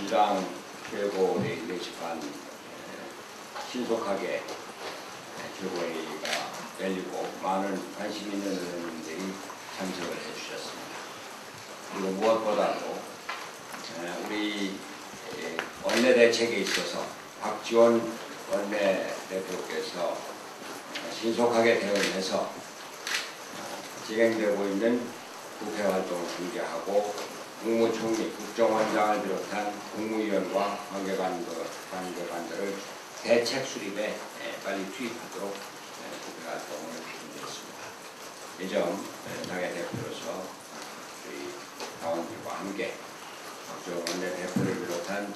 민주당 최고회의 내집한 신속하게 최고회의가 열리고 많은 관심 있는 의원님들이 참석을 해주셨습니다. 그리고 무엇보다도 우리 원내대책에 있어서 박지원 원내대표께서 신속하게 대응해서 진행되고 있는 국회 활동을 중재하고 국무총리, 국정원장을 비롯한 국무위원과 관계관들을 대책 수립에 빨리 투입하도록 국회 활동을 준비했습니다. 이 점 당의 대표로서 저희 당원들과 함께 박지원 원내대표를 비롯한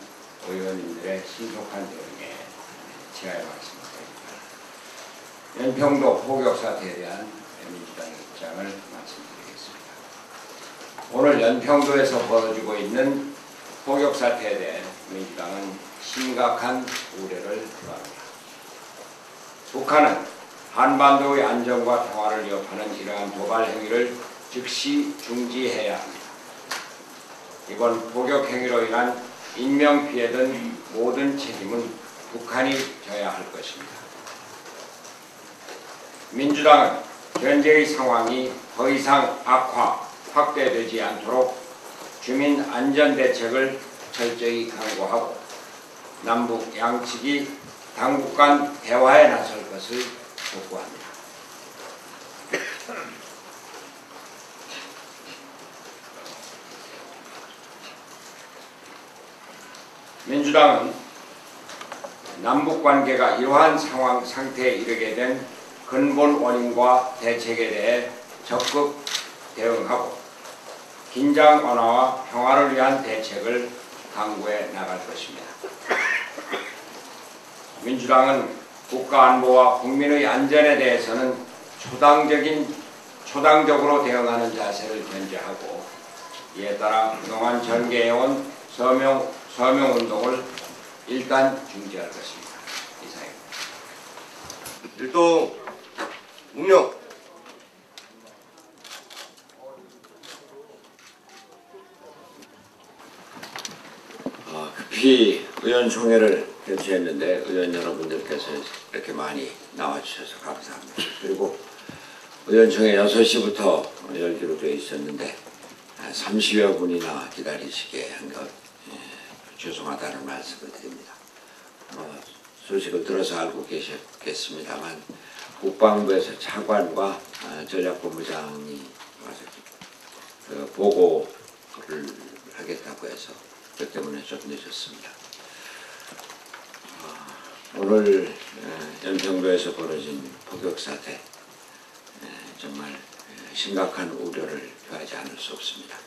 의원님들의 신속한 대응에 지하의 말씀을 드립니다. 연평도 포격 사태에 대한 민주당의 입장을 말씀드리겠습니다. 오늘 연평도에서 벌어지고 있는 포격 사태에 대해 민주당은 심각한 우려를 표합니다. 북한은 한반도의 안정과 평화를 위협하는 이러한 도발 행위를 즉시 중지해야 합니다. 이번 포격 행위로 인한 인명피해 등 모든 책임은 북한이 져야 할 것입니다. 민주당은 현재의 상황이 더 이상 확대되지 않도록 주민 안전 대책을 철저히 강구하고 남북 양측이 당국 간 대화에 나설 것을 촉구합니다. 민주당은 남북관계가 이러한 상태에 이르게 된 근본 원인과 대책에 대해 적극 대응하고 긴장 완화와 평화를 위한 대책을 강구해 나갈 것입니다. 민주당은 국가안보와 국민의 안전에 대해서는 초당적으로 대응하는 자세를 견지하고 이에 따라 그동안 전개해온 서명운동을 일단 중지할 것입니다. 이상입니다. 일동 문명. 급히 의원총회를 개최했는데 의원 여러분들께서 이렇게 많이 나와주셔서 감사합니다. 그리고 의원총회 6시부터 열기로 되어 있었는데 30여 분이나 기다리시게 한 것 죄송하다는 말씀을 드립니다. 소식을 들어서 알고 계셨겠습니다만 국방부에서 차관과 전략본부장이 와서 보고를 하겠다고 해서 그 때문에 좀 늦었습니다. 오늘 연평도에서 벌어진 포격 사태 정말 심각한 우려를 표하지 않을 수 없습니다.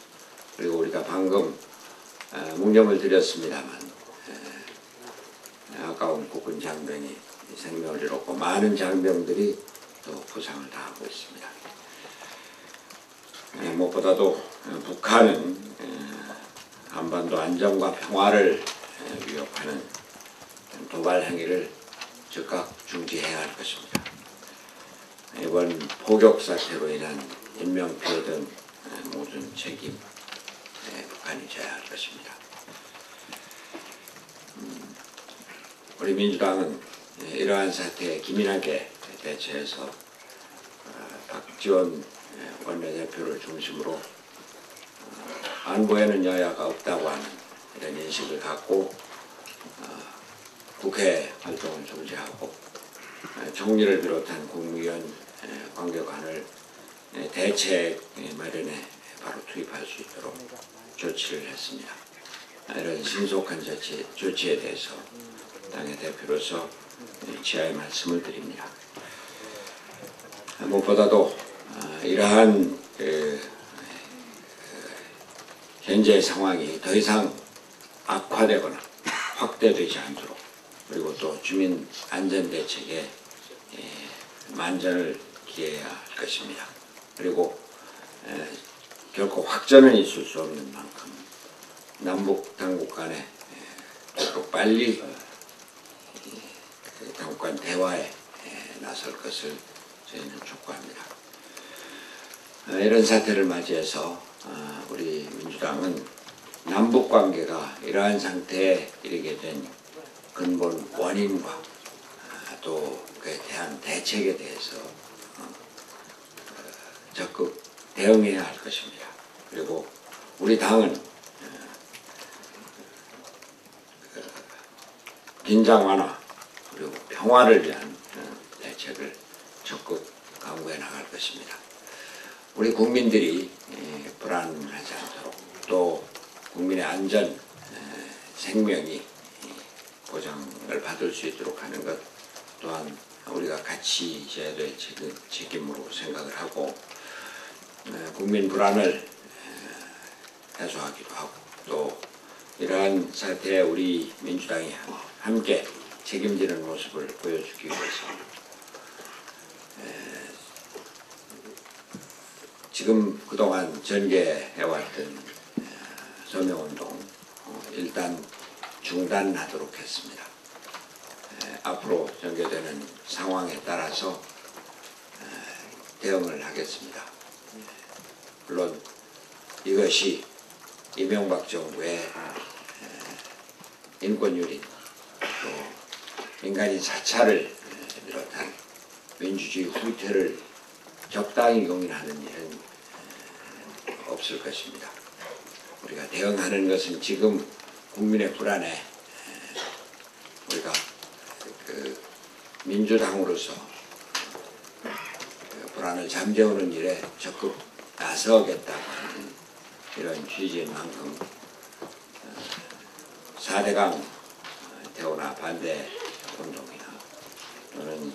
그리고 우리가 방금 묵념을 드렸습니다만 아까운 국군 장병이 생명을 잃었고 많은 장병들이 또 부상을 당하고 있습니다. 무엇보다도 북한은 한반도 안정과 평화를 위협하는 도발 행위를 즉각 중지해야 할 것입니다. 이번 포격 사태로 인한 인명피해 등 모든 책임 북한이 져야 할 것입니다. 우리 민주당은 이러한 사태에 기민하게 대처해서 박지원 원내대표를 중심으로 안보에는 여야가 없다고 하는 이런 인식을 갖고 국회 활동을 중지하고 총리를 비롯한 국무위원 관계관을 대책 마련에 바로 투입할 수 있도록 조치를 했습니다. 이런 신속한 조치에 대해서 당의 대표로서 지하의 말씀을 드립니다. 무엇보다도 이러한 현재 상황이 더 이상 악화되거나 확대되지 않도록 그리고 또 주민 안전 대책에 만전을 기해야 할 것입니다. 그리고 결코 확전은 있을 수 없는 만큼 남북 당국 간에 빨리 당국 간 대화에 나설 것을 저희는 촉구합니다. 이런 사태를 맞이해서 우리 민주당은 남북 관계가 이러한 상태에 이르게 된 근본 원인과 또 그에 대한 대책에 대해서 적극 대응해야 할 것입니다. 그리고 우리 당은 긴장 완화 그리고 평화를 위한 대책을 적극 강구해 나갈 것입니다. 우리 국민들이 불안하지 않도록 또 국민의 안전, 생명이 보장을 받을 수 있도록 하는 것 또한 우리가 같이 져야 될 책임으로 생각을 하고 국민 불안을 해소하기도 하고 또 이러한 사태에 우리 민주당이 함께 책임지는 모습을 보여주기 위해서 지금 그동안 전개해왔던 서명운동 일단 중단하도록 했습니다. 앞으로 전개되는 상황에 따라서 대응을 하겠습니다. 물론 이것이 이명박 정부의 인권유린 또 민간인 사찰을 비롯한 민주주의 후퇴를 적당히 용인하는 일은 없을 것입니다. 우리가 대응하는 것은 지금 국민의 불안에 우리가 민주당으로서 불안을 잠재우는 일에 적극 나서겠다고 하는 이런 취지인 만큼 4대강 대우나 반대 운동이나 또는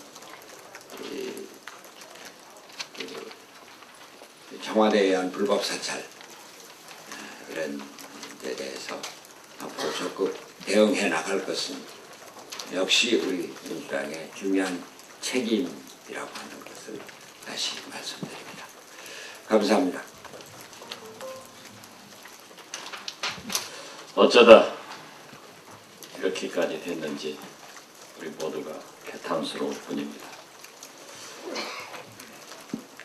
청와대에 의한 불법 사찰 이런 데 대해서 앞으로 적극 대응해 나갈 것은 역시 우리 민주당의 중요한 책임이라고 하는 것을 다시 말씀드립니다. 감사합니다. 어쩌다 이렇게까지 됐는지 우리 모두가 개탄스러울 뿐입니다.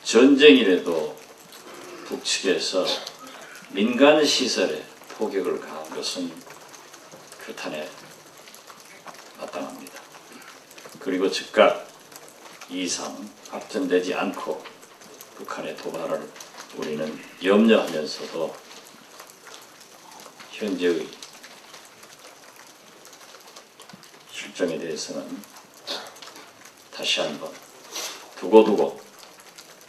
전쟁이라도 북측에서 민간 시설에 포격을 가한 것은 규탄에 마땅합니다. 그리고 즉각 이상 확전되지 않고 북한의 도발을 우리는 염려하면서도 현재의 실정에 대해서는 다시 한번 두고두고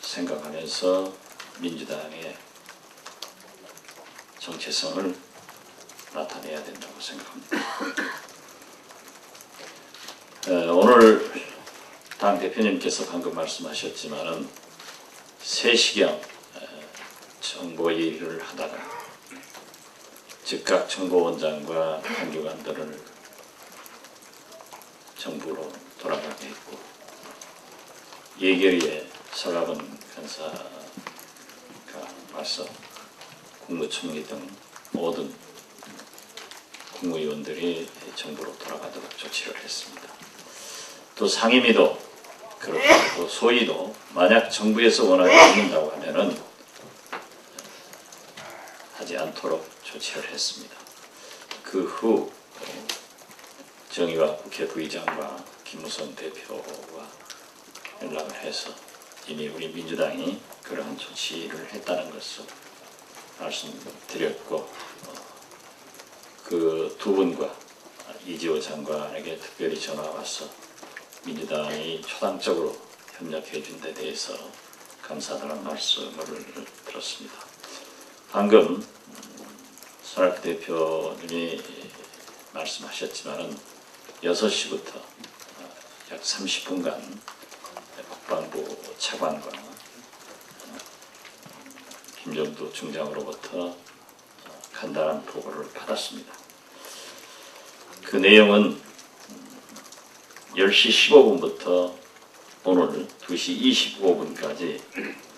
생각하면서 민주당의 정체성을 나타내야 된다고 생각합니다. 오늘 당 대표님께서 방금 말씀하셨지만은 3시경 정보회의를 하다가 즉각 정보원장과 한교관들을 정부로 돌아가게 했고 예결위에 서가번 간사가 와서 국무총리 등 모든 국무위원들이 정부로 돌아가도록 조치를 했습니다. 또 상임위도 그렇고 또 소위도 만약 정부에서 원하지 않는다고 하면은 하지 않도록 조치를 했습니다. 그 후 정의와 국회 부의장과 김무성 대표와 연락을 해서 이미 우리 민주당이 그러한 조치를 했다는 것을 말씀드렸고 그 두 분과 이지호 장관에게 특별히 전화가 와서 민주당이 초당적으로 협력해 준 데 대해서 감사하다는 말씀을 들었습니다. 방금 손학규 대표님이 말씀하셨지만은 6시부터 약 30분간 국방부 차관과 김정두 중장으로부터 간단한 보고를 받았습니다. 그 내용은 10시 15분부터 오늘 2시 25분까지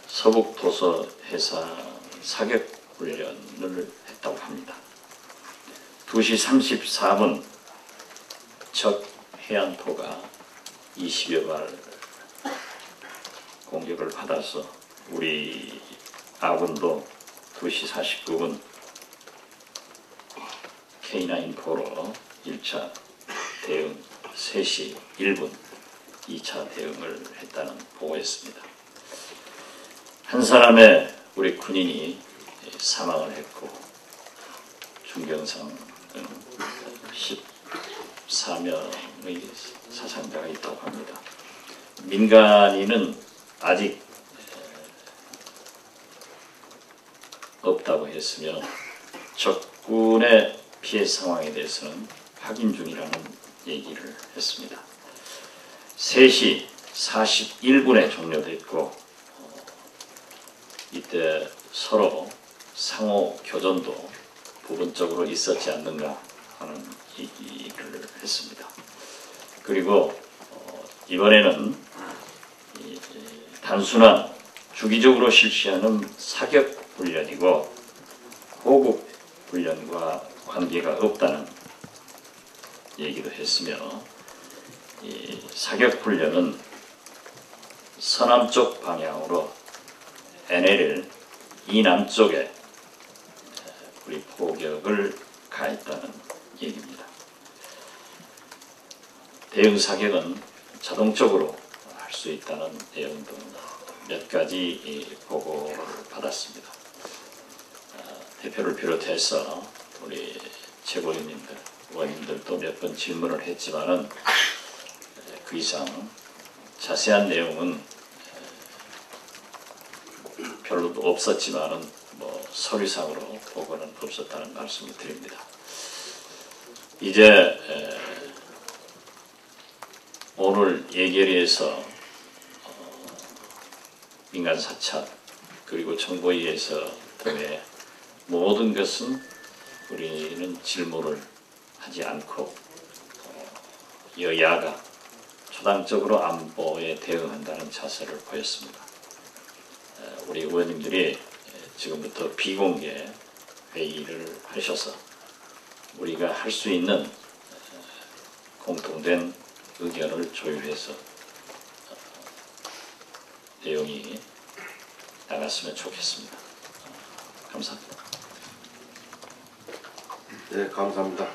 서북도서 해상 사격 훈련을 했다고 합니다. 2시 34분 적 해안포가 20여 발 공격을 받아서 우리 아군도 2시 49분 K9 포로 1차 대응 3시 1분 2차 대응을 했다는 보고였습니다. 한 사람의 우리 군인이 사망을 했고 중경상은 14명의 사상자가 있다고 합니다. 민간인은 아직 없다고 했으며 적군의 피해 상황에 대해서는 확인 중이라는 얘기를 했습니다. 3시 41분에 종료됐고 이때 서로 상호 교전도 부분적으로 있었지 않는가 하는 얘기를 했습니다. 그리고 이번에는 단순한 주기적으로 실시하는 사격 훈련이고 호국 훈련과 관계가 없다는 얘기도 했으며 이 사격 훈련은 서남쪽 방향으로 NLL 이남쪽에 우리 포격을 가했다는 얘기입니다. 대응 사격은 자동적으로 할 수 있다는 내용 등 몇 가지 보고를 받았습니다. 대표를 비롯해서 우리 최고위원님들, 의원님들도 몇 번 질문을 했지만은 그 이상 자세한 내용은 별로도 없었지만은 뭐 서류상으로 보고는 없었다는 말씀을 드립니다. 이제 오늘 예결위에서 민간 사찰 그리고 정보위에서 등의 모든 것은 우리는 질문을 하지 않고 여야가 초당적으로 안보에 대응한다는 자세를 보였습니다. 우리 의원님들이 지금부터 비공개 회의를 하셔서 우리가 할 수 있는 공통된 의견을 조율해서 내용이 나갔으면 좋겠습니다. 감사합니다. 네, 감사합니다.